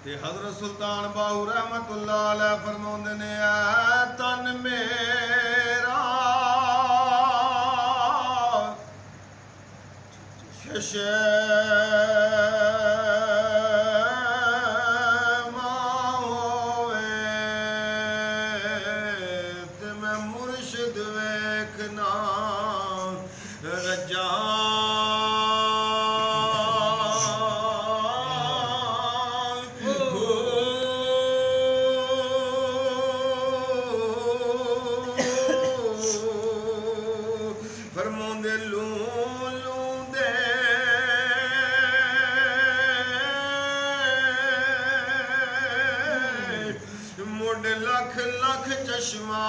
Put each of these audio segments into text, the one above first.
ਤੇ ਹਜ਼ਰਤ ਸੁਲਤਾਨ ਬਾਹੂ ਰਹਿਮਤੁल्लाह अलैह फरमाते ने ऐ तन मेरा शैमा होवे ते मैं मुर्शिद वेखना रजा फरमांदे लू दे मुड लख लख चश्मा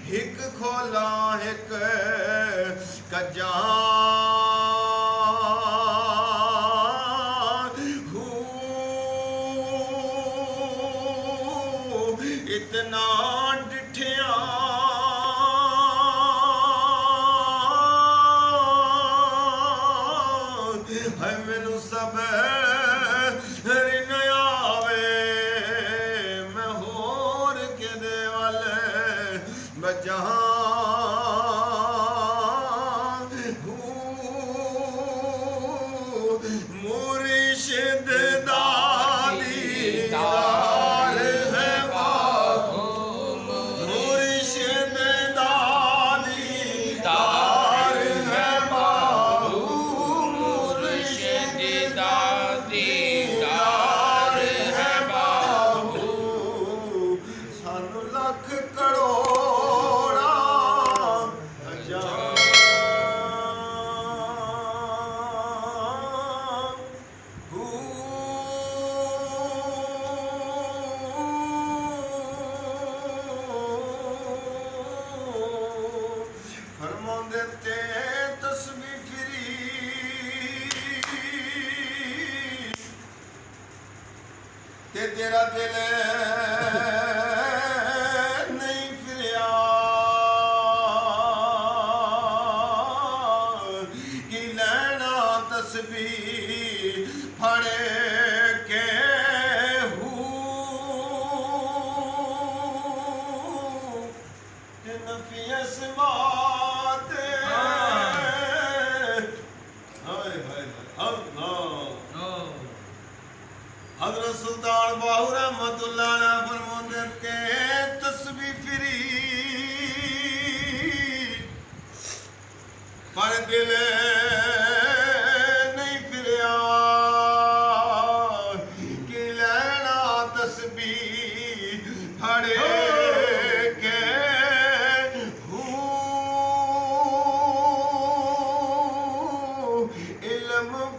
हिक खोला हिक कजा इतना डिठिया है मैनू सब न आवे मैं होर के दे वल बजा मुर्शिद दा दीदार है बाबू मुर्शिद दा दीदार है बाबू मुर्शिद दा दीदार है बाबू सानू लख करोड़ा हजार फरमांदे ते तस्बीह फिरी ते तेरा दिल नहीं फिरिया कि लैना तस्बीह फड़े के नफियस बाते हज़रत सुल्तान बाहू रहमतुल्लाह अलैह फरमाते के तस्बीह फिरी पर दिल नहीं फिरिया कि लैना तस्बीह फड़े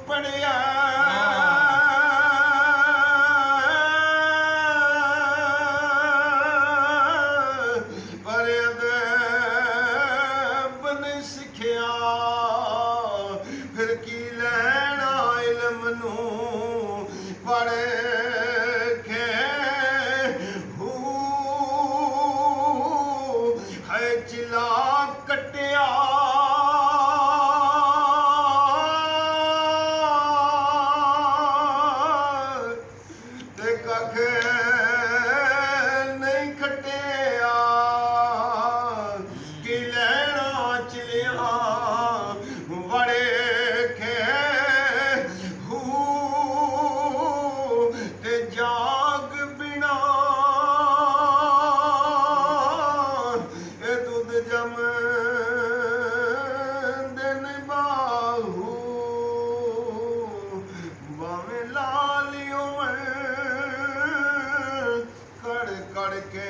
पढ़िया पर अदब नहीं सिखिया फिर की लैना इल्म नू पढ़ के है चिला कटिया नहीं खटिया कि लैना चिलिया बड़े खे ते जाग बिना ए दूध जम दिन बाहू बावे लालियों कड़ कड़ के